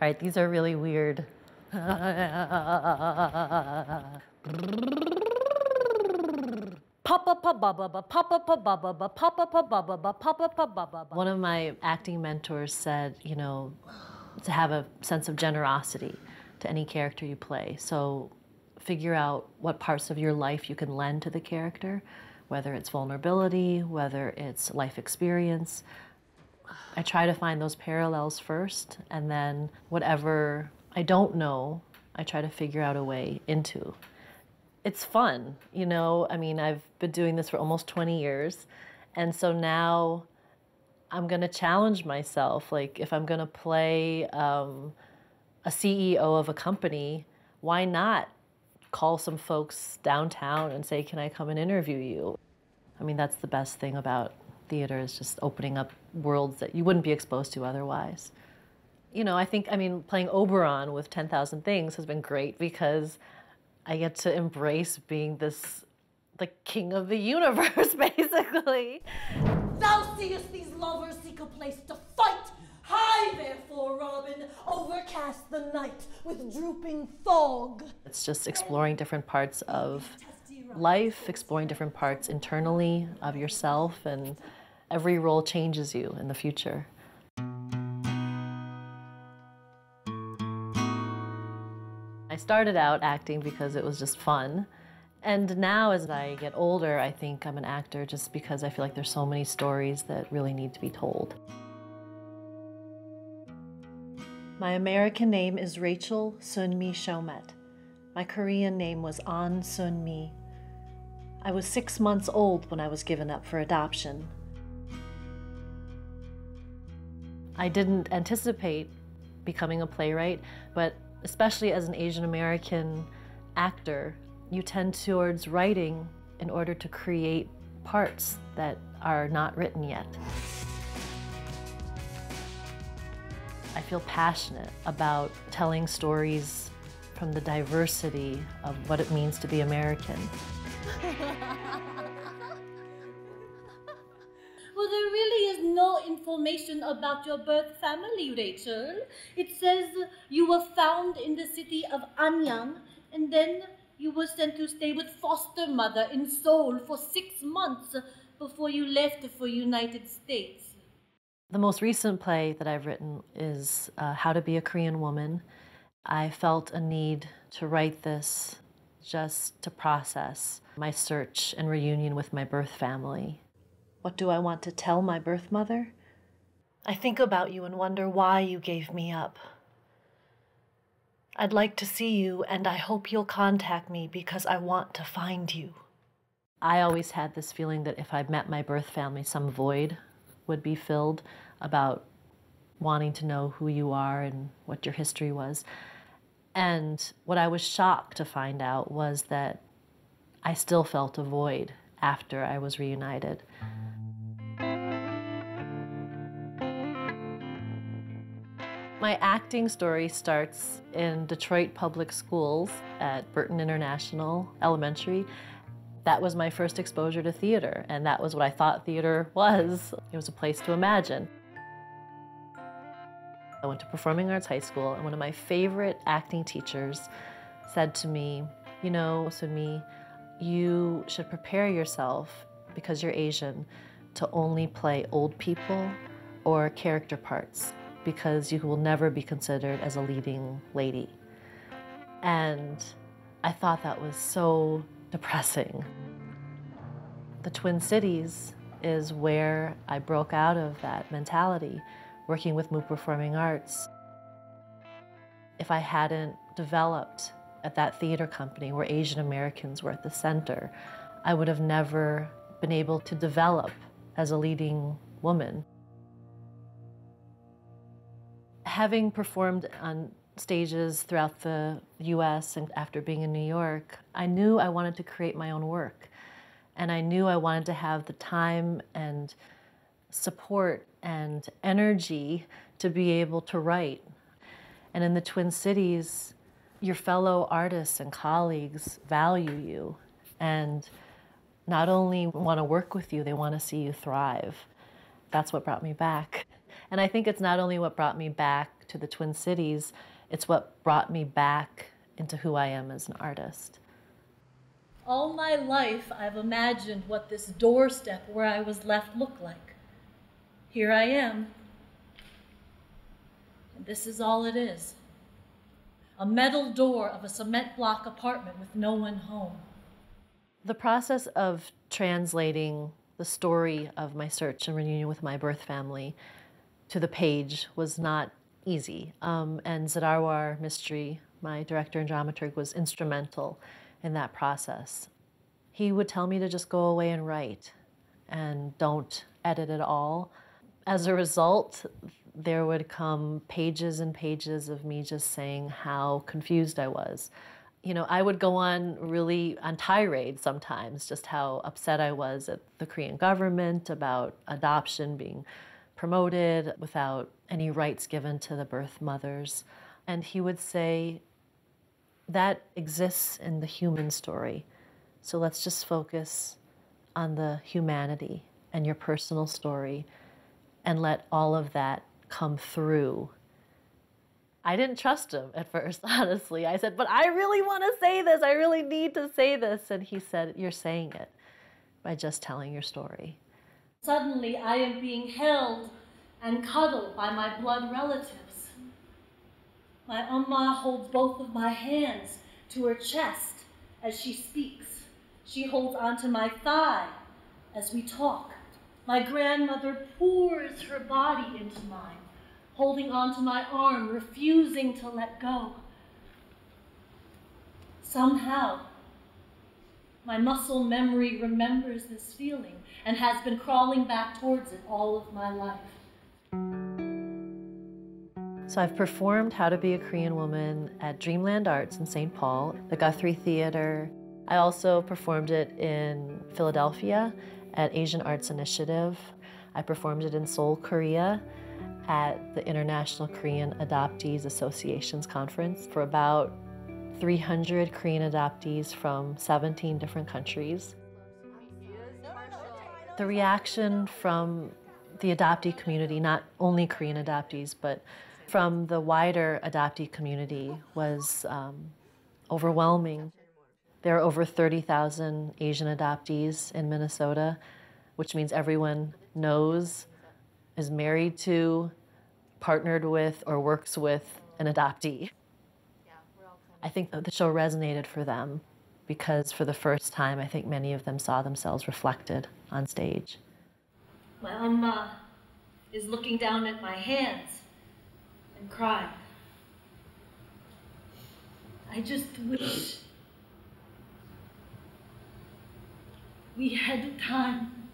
right, these are really weird. One of my acting mentors said, you know, to have a sense of generosity to any character you play. So figure out what parts of your life you can lend to the character, whether it's vulnerability, whether it's life experience. I try to find those parallels first, and then whatever I don't know, I try to figure out a way into. It's fun, you know? I mean, I've been doing this for almost 20 years, and so now I'm gonna challenge myself. Like, if I'm gonna play a CEO of a company, why not call some folks downtown and say, can I come and interview you? I mean, that's the best thing about theater, is just opening up worlds that you wouldn't be exposed to otherwise. You know, I mean, playing Oberon with 10,000 Things has been great because I get to embrace being this, the king of the universe, basically. Thou seest these lovers seek a place to fight. High, therefore, Robin, overcast the night with drooping fog. It's just exploring different parts of life, exploring different parts internally of yourself, and every role changes you in the future. I started out acting because it was just fun. And now as I get older, I think I'm an actor just because I feel like there's so many stories that really need to be told. My American name is Rachel Sun Mee Chomet. My Korean name was Sun Mee. I was 6 months old when I was given up for adoption. I didn't anticipate becoming a playwright, but especially as an Asian American actor, you tend towards writing in order to create parts that are not written yet. I feel passionate about telling stories from the diversity of what it means to be American. Well, there really is no information about your birth family, Rachel. It says you were found in the city of Anyang, and then you were sent to stay with foster mother in Seoul for 6 months before you left for United States. The most recent play that I've written is How to Be a Korean Woman. I felt a need to write this just to process my search and reunion with my birth family. What do I want to tell my birth mother? I think about you and wonder why you gave me up. I'd like to see you, and I hope you'll contact me because I want to find you. I always had this feeling that if I met my birth family, some void would be filled about wanting to know who you are and what your history was. And what I was shocked to find out was that I still felt a void after I was reunited. My acting story starts in Detroit Public Schools at Burton International Elementary. That was my first exposure to theater, and that was what I thought theater was. It was a place to imagine. I went to Performing Arts High School, and one of my favorite acting teachers said to me, you know, Sun Mee, you should prepare yourself, because you're Asian, to only play old people or character parts, because you will never be considered as a leading lady. And I thought that was so depressing. The Twin Cities is where I broke out of that mentality, working with MOOC Performing Arts. If I hadn't developed at that theater company where Asian Americans were at the center, I would have never been able to develop as a leading woman. Having performed on stages throughout the US and after being in New York, I knew I wanted to create my own work. And I knew I wanted to have the time and support and energy to be able to write. And in the Twin Cities, your fellow artists and colleagues value you and not only want to work with you, they want to see you thrive. That's what brought me back. And I think it's not only what brought me back back to the Twin Cities, it's what brought me back into who I am as an artist. All my life, I've imagined what this doorstep where I was left looked like. Here I am. And this is all it is. A metal door of a cement block apartment with no one home. The process of translating the story of my search and reunion with my birth family to the page was not easy. And Zadarwar Mistry, my director and dramaturg, was instrumental in that process. He would tell me to just go away and write and don't edit at all. As a result, there would come pages and pages of me just saying how confused I was. You know, I would go on tirade sometimes, just how upset I was at the Korean government about adoption being promoted without any rights given to the birth mothers. And he would say, that exists in the human story. So let's just focus on the humanity and your personal story and let all of that come through. I didn't trust him at first, honestly. I said, but I really want to say this. I really need to say this. And he said, you're saying it by just telling your story. Suddenly, I am being held and cuddled by my blood relatives. My Amma holds both of my hands to her chest as she speaks. She holds onto my thigh as we talk. My grandmother pours her body into mine, holding onto my arm, refusing to let go. Somehow, my muscle memory remembers this feeling and has been crawling back towards it all of my life. So I've performed How to Be a Korean Woman at Dreamland Arts in St. Paul, the Guthrie Theater. I also performed it in Philadelphia at Asian Arts Initiative. I performed it in Seoul, Korea at the International Korean Adoptees Association's conference for about 300 Korean adoptees from 17 different countries. The reaction from the adoptee community, not only Korean adoptees, but from the wider adoptee community, was overwhelming. There are over 30,000 Asian adoptees in Minnesota, which means everyone knows, is married to, partnered with, or works with an adoptee. I think the show resonated for them because for the first time, I think many of them saw themselves reflected on stage. My Amma is looking down at my hands and crying. I just wish we had time.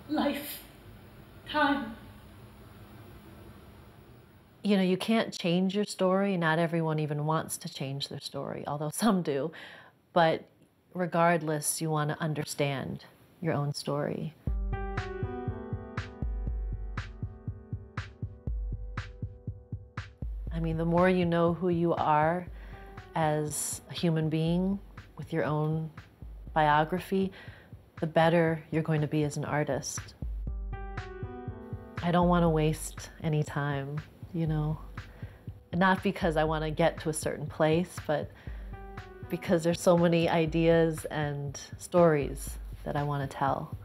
Life. Time. You know, you can't change your story. Not everyone even wants to change their story, although some do. But regardless, you want to understand your own story. I mean, the more you know who you are as a human being with your own biography, the better you're going to be as an artist. I don't want to waste any time, you know, not because I want to get to a certain place, but because there's so many ideas and stories that I want to tell.